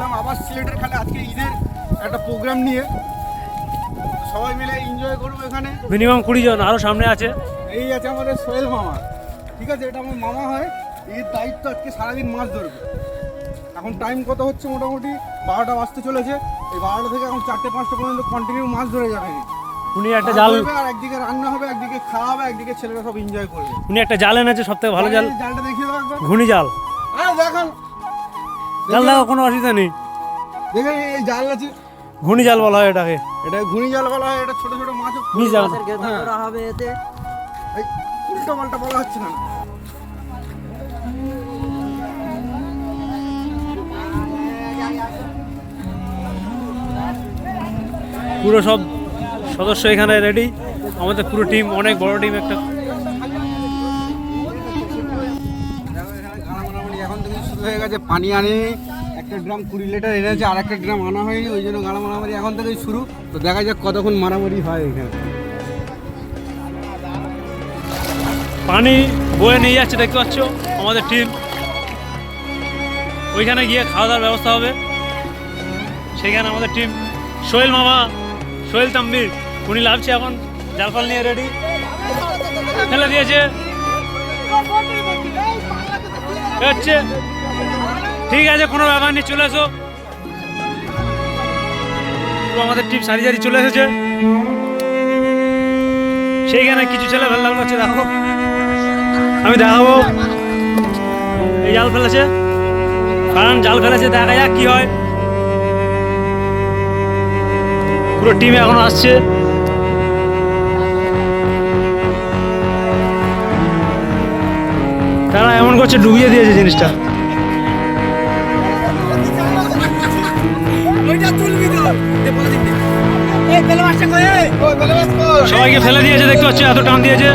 এলাম আবার সিলেটের খালে আজকে ঈদের একটা প্রোগ্রাম নিয়ে, সবাই মিলে এনজয় করবো এখানে। মিনিমাম 20 জন, আরো সামনে আছে। এই আছে আমাদের সোহেল মামা, ঠিক আছে, এটা আমার মামা হয়। এর দায়িত্ব আজকে সারাদিন মাছ ধরবে। এখন টাইম কত হচ্ছে, মোটামুটি 12টা বাজতে চলেছে। এই 12টা থেকে এখন 4টে-5টা পর্যন্ত কন্টিনিউ মাছ ধরে যাবে। উনি একটা জাল, আর একদিকে রান্না হবে, একদিকে খাওয়া হবে, একদিকে ছেলেরা সব এনজয় করবে। উনি একটা জাল এনেছে, সবথেকে ভালো জাল। জালটা দেখিয়ে দাও একবার। ঘুনি জাল। দেখান জাল দেখো, কোনো অসুবিধা নেই। দেখেন এই জাল আছে, ঘুনি জাল বলা হয় এটাকে। এটা ঘুনি জাল বলা হয়। এটা ছোট ছোট মাছ হবে এতে। উল্টো পাল্টা বলা হচ্ছে না। পুরো সব সদস্য এখানে রেডি, আমাদের পুরো টিম, অনেক বড় টিম একটা। এখন থেকে শুরু হয়ে গেছে, পানি আনে একটা ড্রাম 20 লিটার এনেছে, আর একটা ড্রাম আনা হয়নি, ওই জন্য গালা মারামারি এখন থেকেই শুরু। তো দেখা যাক কতক্ষণ মারামারি হয় এখানে। পানি বয়ে নিয়ে যাচ্ছে, দেখতে পাচ্ছ আমাদের টিম। ওইখানে গিয়ে খাওয়া দাওয়ার ব্যবস্থা হবে। সেখানে আমাদের টিম সোহেল মামা, সোহেল তাম্বির, উনি লাভছে এখন, জালফাল নিয়ে রেডি, ফেলে দিয়েছে। হচ্ছে ঠিক আছে, কোনো ব্যাপার নেই, চলে এসো। আমাদের টিম সারি সারি চলে এসেছে। সেইখানে কিছু ছেলে ভালো লাগছে, দেখো আমি দেখাবো। এই জাল ফেলেছে, কারণ জাল ফেলেছে, দেখা যাক কি হয়। পুরো টিম এখন আসছে। তারা এমন করছে, ডুবিয়ে দিয়েছে জিনিসটা। সবাইকে ফেলে দিয়েছে, দেখতে পাচ্ছি, এত টান দিয়েছে।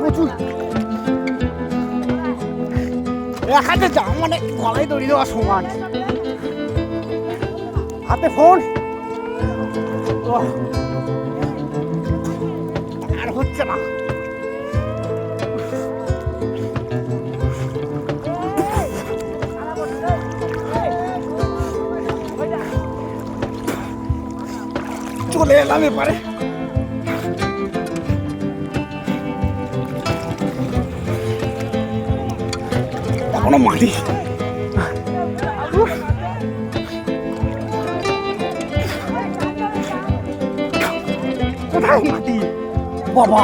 প্রচুর হাতে যা, মানে গলায় দড়ি দেওয়া সমান, হাতে ফোন আর হচ্ছে না। চলে এলাম এবারে। এখনো মাটি, কোথায় মাটি বাবা।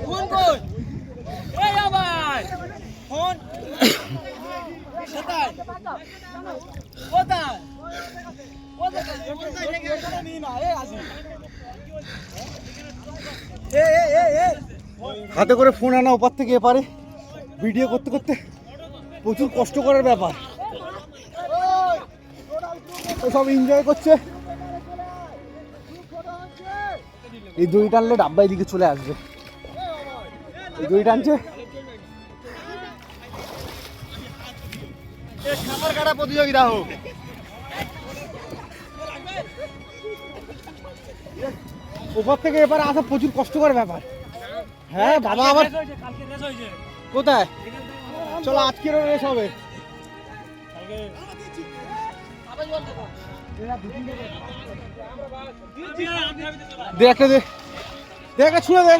ফোন কর, ফোন কোথায় কোথায়? হাতে করে ফোন আনা ওপার থেকে এপারে, ভিডিও করতে করতে প্রচুর কষ্ট করার ব্যাপার। সব এনজয় করছে। এই দড়ি টানলে ডাব্বা এদিকে চলে আসবে। এই দড়ি টানছে, সাঁতার কাটা প্রতিযোগিতা হোক। ওপর থেকে এবারে আসা প্রচুর কষ্টকর ব্যাপার। হ্যাঁ বাবা, আবার কোথায়? চলো আজকেরও রেস হবে। দে একটা, দে একটা ছুঁড়ে দে।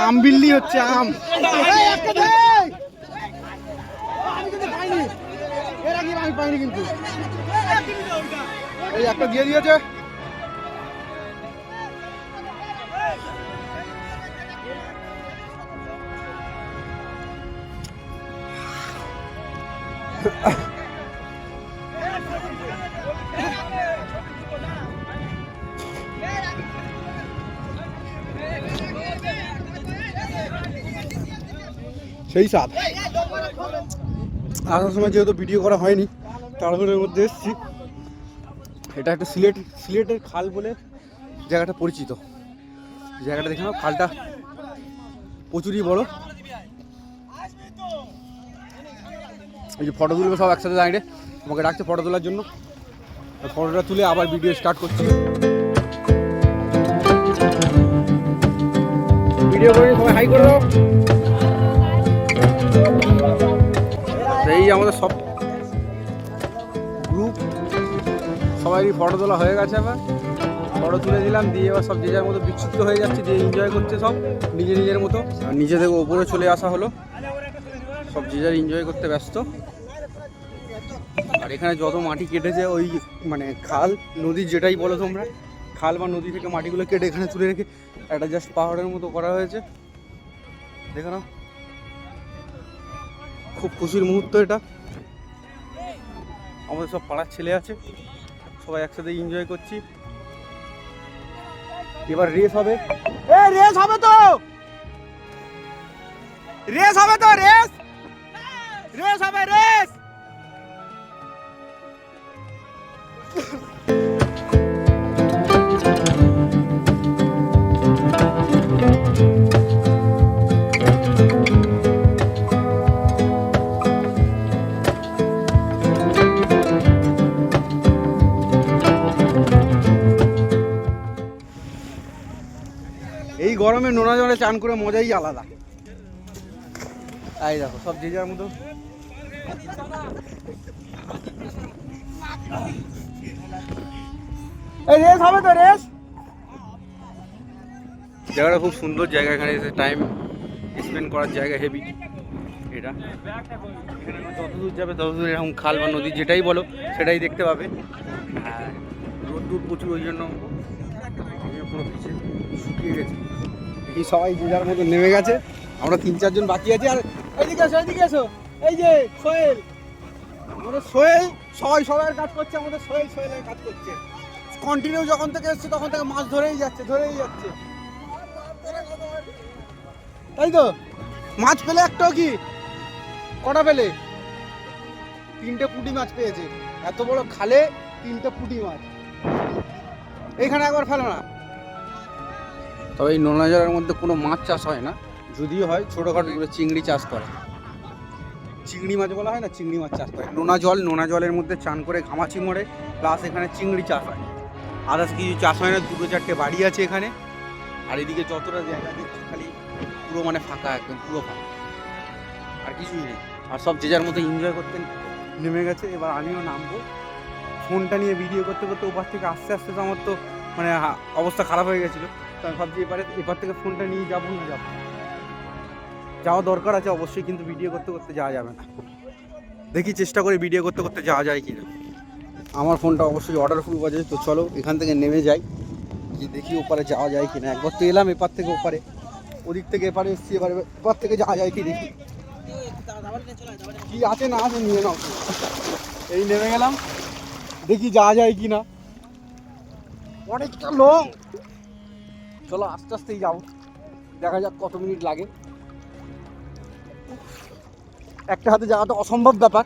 আম বিল্লি হচ্ছে, আম। আমি পাইনি কিন্তু, এই একটা দিয়ে দিয়েছে। সেই স্বাদ। আসার সময় যেহেতু ভিডিও করা হয়নি তাড়াহুড়োর মধ্যে এসেছি। এটা একটা সিলেটের খাল বলে জায়গাটা পরিচিত। জায়গাটা দেখে নাও, খালটা প্রচুরই বড়। এই যে ফটো তুলবে সব একসাথে দাঁড়িয়ে আমাকে ডাকছে ফটো তোলার জন্য। ফটোটা তুলে আবার ভিডিও স্টার্ট করছি। ভিডিও করে সবাই হাই করে দাও। এই আমাদের সব গ্রুপ সবাই ফটো তোলা হয়ে গেছে। আবার ফটো তুলে দিলাম, দিয়ে এবার সব যে যার মতো বিক্ষিপ্ত হয়ে যাচ্ছে, যে এনজয় করছে সব নিজের মতো। আর নিচে থেকে ওপরে চলে আসা হলো, সব যে যার এনজয় করতে ব্যস্ত। আর এখানে যত মাটি কেটেছে ওই মানে খাল নদী যেটাই বলো তোমরা, খাল বা নদী থেকে মাটিগুলো কেটে এখানে তুলে রেখে একটা জাস্ট পাহাড়ের মতো করা হয়েছে। দেখো না, খুব খুশির মুহূর্ত এটা। আমাদের সব পাড়ার ছেলে আছে, সবাই একসাথে এনজয় করছি। এবার রেস হবে, রেস হবে তো, রেস হবে তো, রেস হবে, রেস। এই গরমে নোনা জলে চান করে মজাই আলাদা। এই দেখো সব যে যার মতো। এই রেস হবে তো, রেস। জায়গাটা খুব সুন্দর জায়গা, এখানে এসে টাইম স্পেন্ড করার জায়গা হেভি এটা। এখানে যতদূর যাবে ততদূর এরকম খাল বা নদী যেটাই বলো সেটাই দেখতে পাবে। আর রোদ্দুর প্রচুর, ওই জন্য পুরো পিছিয়ে শুকিয়ে গেছে। এই সবাই যে যার মতো নেমে গেছে, আমরা 3-4 জন বাকি আছি। আর এইদিকে এসো, এইদিকে এসো। এই যে সোহেল, আমাদের সোহেল সবাই কাজ করছে। আমাদের সোহেলের কাজ করছে কন্টিনিউ। যখন থেকে এসছে তখন থেকে মাছ ধরেই যাচ্ছে। তাই তো, মাছ পেলে একটাও কি, কটা পেলে? 3টে পুঁটি মাছ পেয়েছে। এত বড় খালে 3টে পুঁটি মাছ। এইখানে একবার ফেলো না। তবে এই নোনা জলের মধ্যে কোনো মাছ চাষ হয় না, যদিও হয় ছোটোখাটো চিংড়ি চাষ করে। চিংড়ি মাছ বলা হয় না, চিংড়ি মাছ চাষ করে। নোনা জলের মধ্যে চান করে ঘামাচি মরে, প্লাস এখানে চিংড়ি চাষ হয়। আদার্স কিছু চাষ হয় না। 2-4টে বাড়ি আছে এখানে। আর এদিকে যতটা জায়গা দেখছি খালি পুরো মানে ফাঁকা, একদম পুরো ফাঁকা, আর কিছুই নেই। আর সব যে যার মতো এনজয় করতে নেমে গেছে। এবার আমিও নামবো। ফোনটা নিয়ে ভিডিও করতে করতে ওপার থেকে আস্তে আস্তে তো আমার তো মানে অবস্থা খারাপ হয়ে গেছিলো। তো আমি ভাবছি এপার থেকে ফোনটা নিয়ে যাবো না যাওয়া দরকার আছে অবশ্যই, কিন্তু ভিডিও করতে করতে যাওয়া যাবে না। দেখি চেষ্টা করে ভিডিও করতে করতে যাওয়া যায় কিনা। আমার ফোনটা অবশ্যই অর্ডারফুল বাজে। তো চলো এখান থেকে নেমে যাই, কি দেখি ওপারে যাওয়া যায় কিনা। একবার তো এলাম এপার থেকে ওপারে, ওদিক থেকে এপারে এসছি, এবার এপার থেকে যাওয়া যায় কি দেখি। কি আছে না আছে নিয়ে নাও। এই নেমে গেলাম, দেখি যাওয়া যায় কি না। অনেকটা লং, চলো আস্তে আস্তেই যাবো, দেখা যাক কত মিনিট লাগে। একটা হাতে যাওয়া তো অসম্ভব ব্যাপার,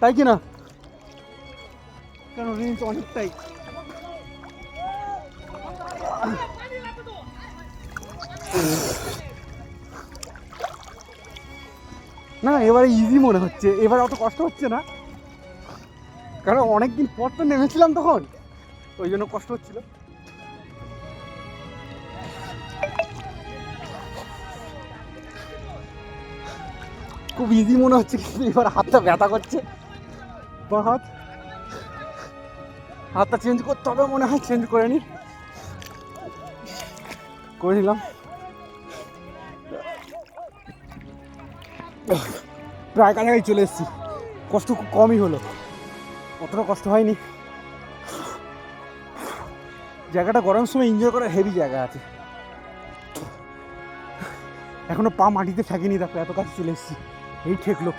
তাই কি না? কেন রেঞ্জ অনেকটাই। না এবারে ইজি মনে হচ্ছে, এবারে অত কষ্ট হচ্ছে না, কারণ অনেকদিন পর তো নেমেছিলাম তখন, ওই জন্য কষ্ট হচ্ছিল। খুব ইজি মনে হচ্ছে, কিন্তু এবার হাতটা ব্যথা করছে। বা হাতটা চেঞ্জ করতে হবে মনে হয়, চেঞ্জ করে নিলাম। প্রায় কাছাকাছি চলে এসেছি, কষ্ট খুব কমই হলো, অতটা কষ্ট হয়নি। জায়গাটা গরমের সময় এনজয় করার হেভি জায়গা আছে। এখনো পা মাটিতে থাকেনি, দেখো এত কাছে চলে এসেছি, এই ঠেকলো।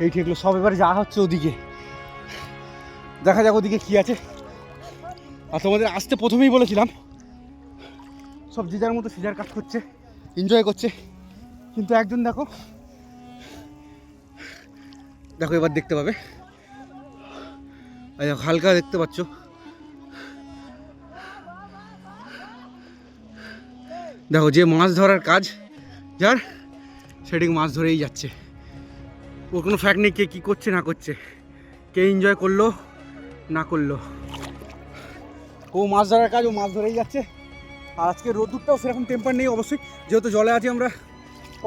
এই ঠিকলো সব এবার যা হচ্ছে ওদিকে, দেখা যাক ওদিকে কি আছে। আর তোমাদের আসতে প্রথমেই বলেছিলাম, সব যে যার মতো সিজার কাজ করছে, এনজয় করছে, কিন্তু একজন দেখো দেখো এবার দেখতে পাবে, হালকা দেখতে পাচ্ছ, দেখো যে মাছ ধরার কাজ যার সেদিকে মাছ ধরেই যাচ্ছে, ওর কোনো ফ্যাক্ট নেই কে কী করছে না করছে, কে এনজয় করলো না করলো, ও মাছ ধরার কাজ ও মাছ ধরেই যাচ্ছে। আর আজকে রোদ্দুরটাও সেরকম টেম্পার নেই অবশ্যই, যেহেতু জলে আছি আমরা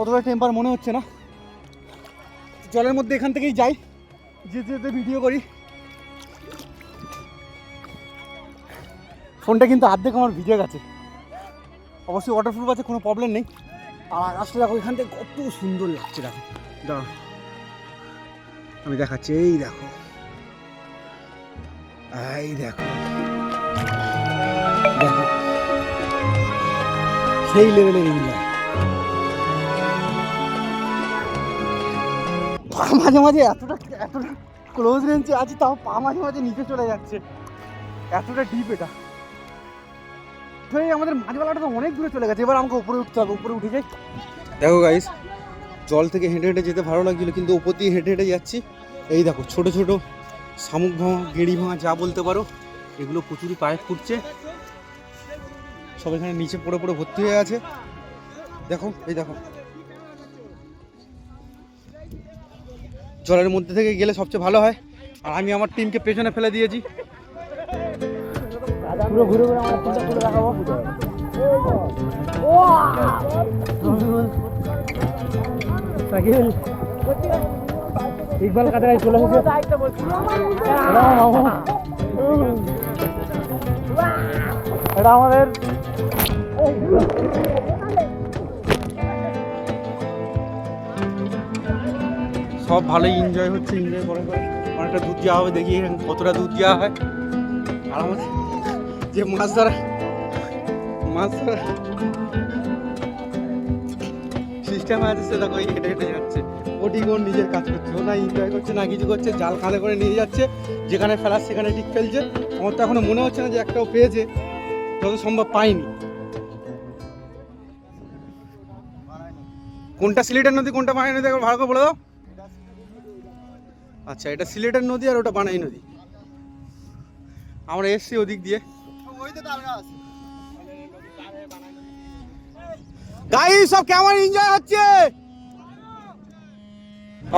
অতটা টেম্পার মনে হচ্ছে না। জলের মধ্যে এখান থেকেই যাই, যেতে যেতে ভিডিও করি। ফোনটা কিন্তু অর্ধেক আমার ভিজে গেছে, অবশ্যই ওয়াটারপ্রুফ আছে, কোনো প্রবলেম নেই। আর আকাশটা দেখো এখান থেকে কত সুন্দর লাগছে, দেখো দাঁড়াও আমি দেখাচ্ছি, এই দেখো এই দেখো দেখো সেই লেভেলের এরিয়া। পা মাঝে মাঝে এতটা ক্লোজ রেঞ্জে আছে, তাও পা মাঝে মাঝে নিচে চলে যাচ্ছে, এতটা ডিপ এটা। আমাদের মাঝবেলাটা তো অনেক দূরে চলে গেছে, এবার আমাকে উপরে উঠতে হবে, উপরে উঠে যাই। দেখো গাইস, জল থেকে হেঁটে হেঁটে যেতে ভালো লাগছিল, কিন্তু উপর দিয়ে হেঁটে হেঁটে যাচ্ছি। এই দেখো ছোট ছোট শামুক ভাঙা, গেড়ি ভাঙা যা বলতে পারো, এগুলো প্রচুরই পায়ে ফুটছে, সব এখানে নিচে পড়ে পড়ে ভর্তি হয়ে আছে। দেখো এই দেখো, জলের মধ্যে থেকে গেলে সবচেয়ে ভালো হয়। আর আমি আমার টিমকে পেছনে ফেলে দিয়েছি, পুরো ঘুরে ঘুরে আমার টিমটা তুলে দেখাবো। ইকবাল কাটায় চলে এসেছে, এটা আমাদের সব ভালোই এনজয় হচ্ছে, এনজয় করে করে অনেকটা দুধ দেওয়া হবে, দেখি কতটা দুধ দেওয়া হয়। আর আমাদের যে মাছ ধরা সিস্টেম আছে, সে দেখো হেঁটে হেঁটে যাচ্ছে, ও ঠিক ওর নিজের কাজ করছে, ও না এনজয় করছে না কিছু করছে, জাল কাঁধে করে নিয়ে যাচ্ছে, যেখানে ফেলার সেখানে ঠিক ফেলছে। আমার তো এখনো মনে হচ্ছে না যে একটাও পেয়েছে, যত সম্ভব পাইনি। কোনটা সিলেটের নদী কোনটা বানাই নদী একবার ভালো করে বলে দাও। আচ্ছা, এটা সিলেটের নদী আর ওটা বানাই নদী। আমরা এসছি ওদিক দিয়ে। গাইস সব কেমন এনজয় হচ্ছে,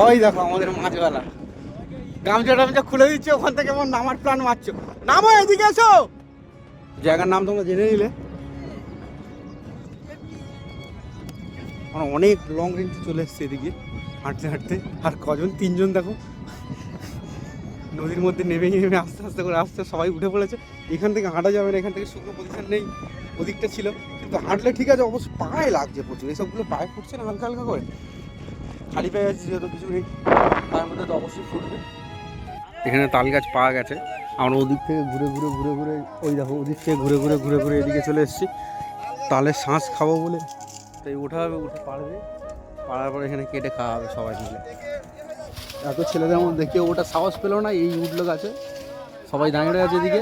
ওই দেখো আমাদের মাছওয়ালা গামছা খুলে দিচ্ছে, ওখান থেকে আমার নামার প্ল্যান মারছো, নামো এদিকে এসো। জায়গার নাম তোমরা জেনে নিলে। আমরা অনেক লং রেঞ্জে চলে এসছি এদিকে হাঁটতে হাঁটতে, আর কজন তিনজন দেখো নদীর মধ্যে নেমে নেমে আস্তে আস্তে করে আসছে, সবাই উঠে পড়েছে। এখান থেকে হাঁটা যাবে না, এখান থেকে শুকনো পজিশন নেই, ওদিকটা ছিল, কিন্তু হাঁটলে ঠিক আছে, অবশ্য পায়ে লাগছে প্রচুর, এসবগুলো পায়ে ফুটছে না হালকা হালকা করে, খালি পায়ে আছে যেহেতু কিছু নেই, পায়ের মধ্যে তো অবশ্যই ফুটবে। এখানে তাল গাছ পাওয়া গেছে, আমরা ওদিক থেকে ঘুরে ঘুরে ঘুরে ঘুরে ওই দেখো ওদিক থেকে ঘুরে ঘুরে ঘুরে ঘুরে এদিকে চলে এসেছি, তালের শাঁস খাবো বলে। তাই উঠে হবে, উঠে পাড়বে, পাড়ার পরে এখানে কেটে খাওয়া হবে সবাই মিলে। এত ছেলেদের মধ্যে কেউ ওটা সাহস পেলো না, এই উঠলো গাছে, সবাই দাঁড়িয়ে আছে এদিকে,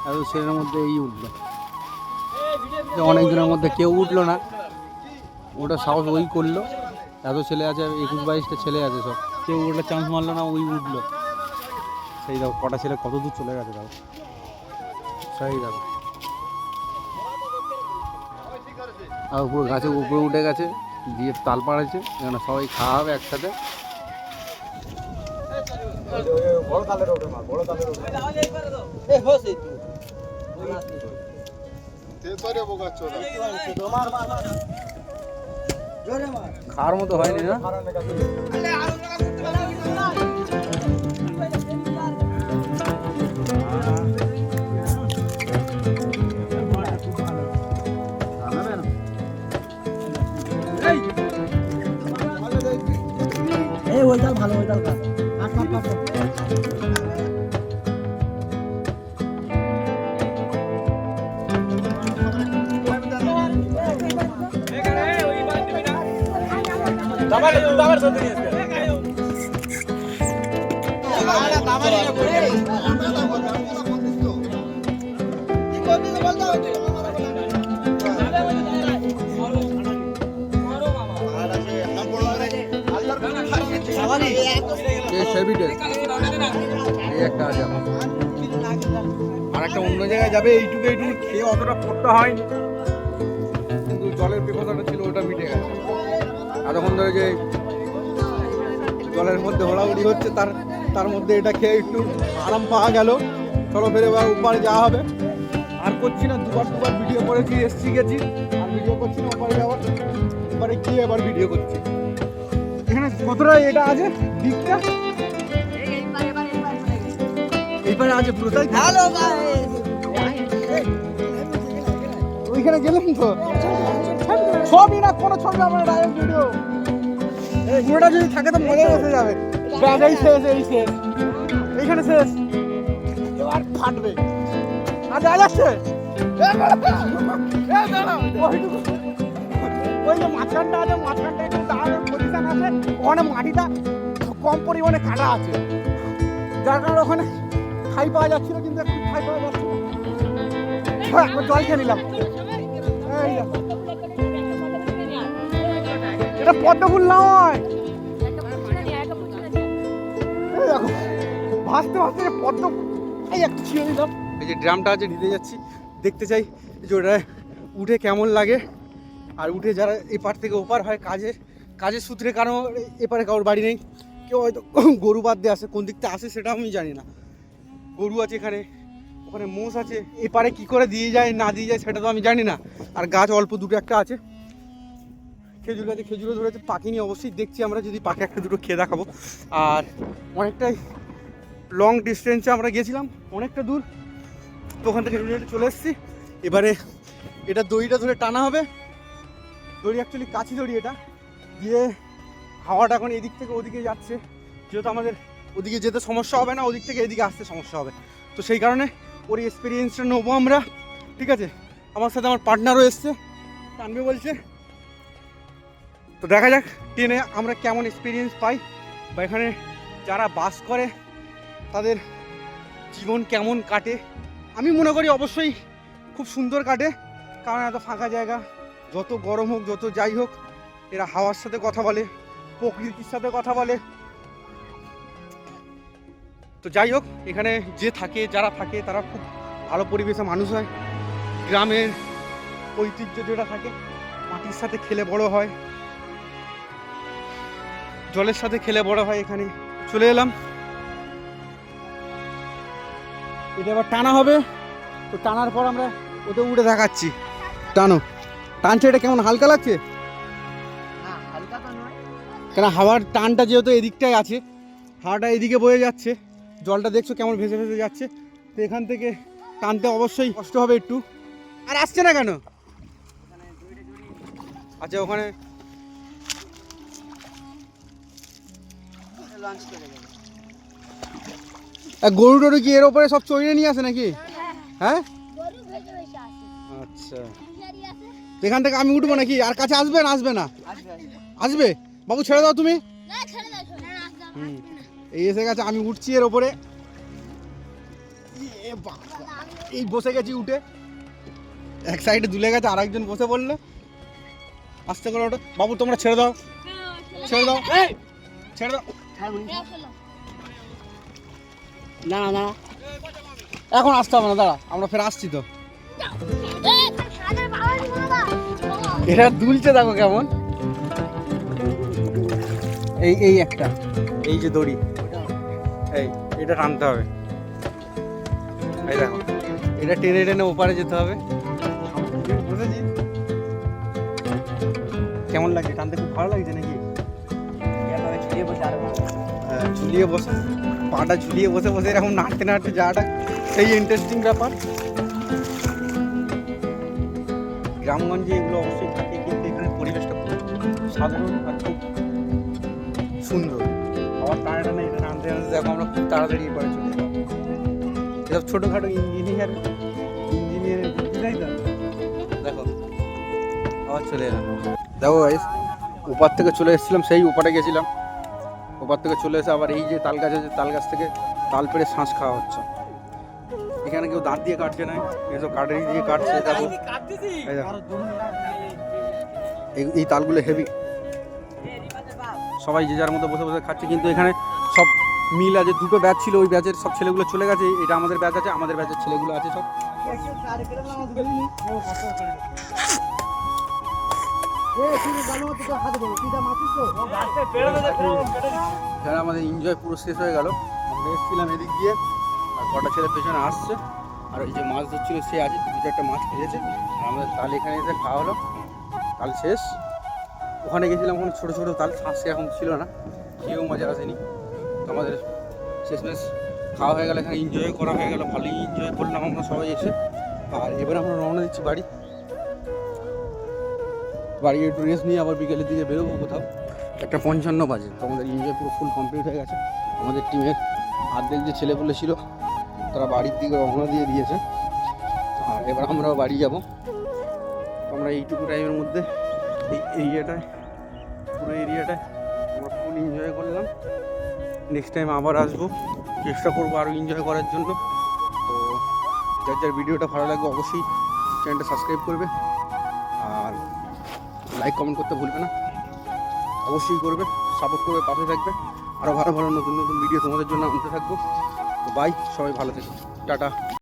এত ছেলের মধ্যে এই উঠলো, অনেকজনের মধ্যে কেউ উঠলো না, ওটা সাহস ওই করলো। এত ছেলে আছে, 21-22টা ছেলে আছে, সব কেউ ওটা চান্স মারলো না, ওই উঠলো। সেই দেখো কটা ছেলে কত দূর চলে গেছে, দেখো সেই দেখো, আর উপরে গাছে উপরে উঠে গেছে, দিয়ে তাল পাড়াচ্ছে, এখানে সবাই খাওয়া হবে একসাথে। খাওয়ার মতো হয়নি না, ওই ডাল ভালো, ওই ডাল খা। আর একটা অন্য জায়গায় যাবে, এইটুকু খেয়ে অতটা পড়তে হয়নি, কিন্তু জলের বিপদাটা ছিল ওটা মিটে গেছে। এতক্ষণ ধরে যে জলের মধ্যে ঘোরাঘুরি হচ্ছে তার মধ্যে এটা খেয়ে একটু আরাম পাওয়া গেল। চলো ফেরে এবার উপরে যাওয়া হবে। আর করছি না, দুবার ভিডিও করেছি, এসছি গেছি, আর ভিডিও করছি না। ওপারে যাওয়ার এবারে গিয়ে এবার ভিডিও করছি। এখানে কতটা এটা আছে দিকটা, এইবারে আছে পুরোটাই। হ্যালো ওইখানে গেলাম তো, ছবি না কোনো ছবি, আমার ডাইরেক্ট ভিডিও। পুরোটা যদি থাকে তো মজা বসে যাবে। ব্যাগেই শেষ, এই শেষ, এইখানে শেষ, এবার ফাটবে। আর যা যাচ্ছে ওই যে মাঝখানটা আছে, মাঝখানটা একটু দাঁড়ানোর পজিশন আছে, ওখানে মাটিটা কম পরিমাণে কাটা আছে, যার কারণে ওখানে খাই পাওয়া যাচ্ছিল, কিন্তু এখন খাই পাওয়া যাচ্ছে না। জল খেয়ে নিলাম। এটা পদ্ম ফুল নয়, ভাসতে ভাসতে পদ্ম। এই একটু ছিঁড়ে নিলাম। এই যে ড্রামটা আছে, নিতে যাচ্ছি, দেখতে চাই যে ওটা উঠে কেমন লাগে। আর উঠে যারা এপার থেকে ওপার হয় কাজের সূত্রে, কারণ এপারে কারোর বাড়ি নেই, কেউ হয়তো গরু বাদ দিয়ে আসে, কোন দিকটা আসে সেটা আমি জানি না। গরু আছে এখানে, ওখানে মোষ আছে, এপারে কি করে দিয়ে যায় না দিয়ে যায় সেটা তো আমি জানি না। আর গাছ অল্প দুটো একটা আছে, খেজুর গাছে খেজুরও ধরেছে, পাখিনি অবশ্যই দেখছি আমরা, যদি পাকে একটা দুটো খেয়ে দেখাবো। আর অনেকটাই লং ডিস্টেন্সে আমরা গেছিলাম, অনেকটা দূর, তো ওখান থেকে চলে এসেছি। এবারে এটা দড়িটা ধরে টানা হবে। দড়ি অ্যাকচুয়ালি কাছি দড়ি, এটা দিয়ে হাওয়াটা এখন এদিক থেকে ওদিকে যাচ্ছে, যেহেতু আমাদের ওদিকে যেতে সমস্যা হবে না, ওদিক থেকে এদিকে আসতে সমস্যা হবে, তো সেই কারণে ওর এক্সপিরিয়েন্সটা নেবো আমরা। ঠিক আছে, আমার সাথে আমার পার্টনারও এসছে, টানবে বলছে, তো দেখা যাক ট্রেনে আমরা কেমন এক্সপিরিয়েন্স পাই, বা এখানে যারা বাস করে তাদের জীবন কেমন কাটে। আমি মনে করি অবশ্যই খুব সুন্দর কাটে, কারণ এত ফাঁকা জায়গা, যত গরম হোক যত যাই হোক, এরা হাওয়ার সাথে কথা বলে, প্রকৃতির সাথে কথা বলে। তো যাই হোক, এখানে যারা থাকে তারা খুব ভালো পরিবেশে মানুষ হয়। গ্রামের ঐতিহ্য যেটা থাকে, মাটির সাথে খেলে বড় হয়, জলের সাথে খেলে বড় হয়। এখানে চলে এলাম, এটা এবার টানা হবে, তো টানার পর আমরা ওতে উঠে দেখাচ্ছি। টানছে, এটা কেমন হালকা লাগছে? কেন হাওয়ার টানটা যেহেতু এদিকটাই আছে, হাওয়াটা এদিকে বয়ে যাচ্ছে, জলটা দেখছো কেমন ভেসে ভেসে যাচ্ছে, তো এখান থেকে টানতে অবশ্যই কষ্ট হবে একটু। আর আসছে না কেন? আচ্ছা, ওখানে গরু টরু কি এর ওপরে সব চড়িয়ে নিয়ে আসে নাকি? হ্যাঁ, আচ্ছা, এখান থেকে আমি উঠবো নাকি? আর কাছে আসবে না? আসবে না? আসবে। বাবু ছেড়ে দাও তুমি। এই এসে গেছে, আমি উঠছি এর ওপরে, এই বসে গেছি উঠে, এক সাইডে দুলে গেছে, আর একজন বসে পড়লো। আস্তে করে ওটা। বাবু তোমরা ছেড়ে দাও, ছেড়ে দাও, ছেড়ে দাও। না না, এখন আসতে হবে না, দাঁড়া, আমরা ফের আসছি তো। এটা দুলছে, দেখো কেমন। এই একটা, এই যে দড়ি, এটা টানতে হবে। এই দেখো, এটা টেনে টেনে ওপারে যেতে হবে। বুঝেছি, কেমন লাগছে টানতে? খুব ভালো লাগছে নাকি? ঝুলিয়ে বসে, পাটা ঝুলিয়ে বসে বসে এরকম নাড়তে নাড়তে যাওয়াটা সেই ইন্টারেস্টিং ব্যাপার। গ্রামগঞ্জে এগুলো অবশ্যই থাকে, কিন্তু এখানে পরিবেশটা খুব সাধারণ আর খুব সুন্দর। আবার টানা এটা টানতে টানতে দেখো আমরা খুব তাড়াতাড়ি এবারে চলে যাবো। এসব ছোটোখাটো ইঞ্জিনিয়ারের বুদ্ধি, তাই তো? দেখো আবার চলে এলাম। দেখো গাইস, ওপার থেকে চলে এসেছিলাম, সেই ওপারে গেছিলাম, ওপার থেকে চলে এসে আবার এই যে তাল গাছ আছে, তাল গাছ থেকে তাল পেড়ে শাঁস খাওয়া হচ্ছে। এখানে কেউ দাঁত দিয়ে কাটছে না, এসব কাঠেরই দিয়ে কাটছে। দেখো এই দেখো, এই তালগুলো হেভি, সবাই যে যার মতো বসে বসে খাচ্ছে। কিন্তু এখানে সব মিল আছে, দুটো ব্যাচ ছিল, ওই ব্যাচের সব ছেলেগুলো চলে গেছে, এটা আমাদের ব্যাচ আছে, আমাদের ব্যাচের ছেলেগুলো আছে সব। এখানে আমাদের এনজয় পুরো শেষ হয়ে গেল। আমরা এসেছিলাম এদিক দিয়ে, আর কটা ছেলে পেছনে আসছে, আর ওই যে মাছ ধরছিল সে আছে, দু চারটা মাছ পেয়েছে। আর আমাদের তাল এখানে এসে খাওয়া হলো, তাল শেষ। ওখানে গেছিলাম, ওখানে ছোটো ছোটো তাল, শাঁস এখন ছিল না, কেউ মজা আসেনি। তো আমাদের শেষমেশ খাওয়া হয়ে গেল, এখানে এনজয় করা হয়ে গেল, ভালোই এনজয় করলাম আমরা সবাই এসে। আর এবারে আমরা রওনা দিচ্ছি বাড়ি, বাড়ি একটু রেস্ট নিয়ে আবার বিকেলের দিকে বেরোবো কোথাও। 1:55 বাজে, তো আমাদের এনজয় পুরো ফুল কমপ্লিট হয়ে গেছে। আমাদের টিমের অর্ধেক যে ছেলেগুলো ছিল তারা বাড়ির দিকে রওনা দিয়ে দিয়েছে, আর এবার আমরাও বাড়ি যাব। আমরা এইটুকু টাইমের মধ্যে এই এরিয়াটায়, পুরো এরিয়াটায় আমরা ফুল এনজয় করলাম। নেক্সট টাইম আবার আসবো, চেষ্টা করবো আরও এনজয় করার জন্য। তো যার যার ভিডিওটা ভালো লাগবে অবশ্যই চ্যানেলটা সাবস্ক্রাইব করবে, আর লাইক কমেন্ট করতে ভুলবে না, অবশ্যই করবে, সাপোর্ট করবে, পাশে থাকবে। আরও ভালো ভালো নতুন নতুন ভিডিও তোমাদের জন্য আনতে থাকবো। তো বাই, সবাই ভালো থেকো, টাটা।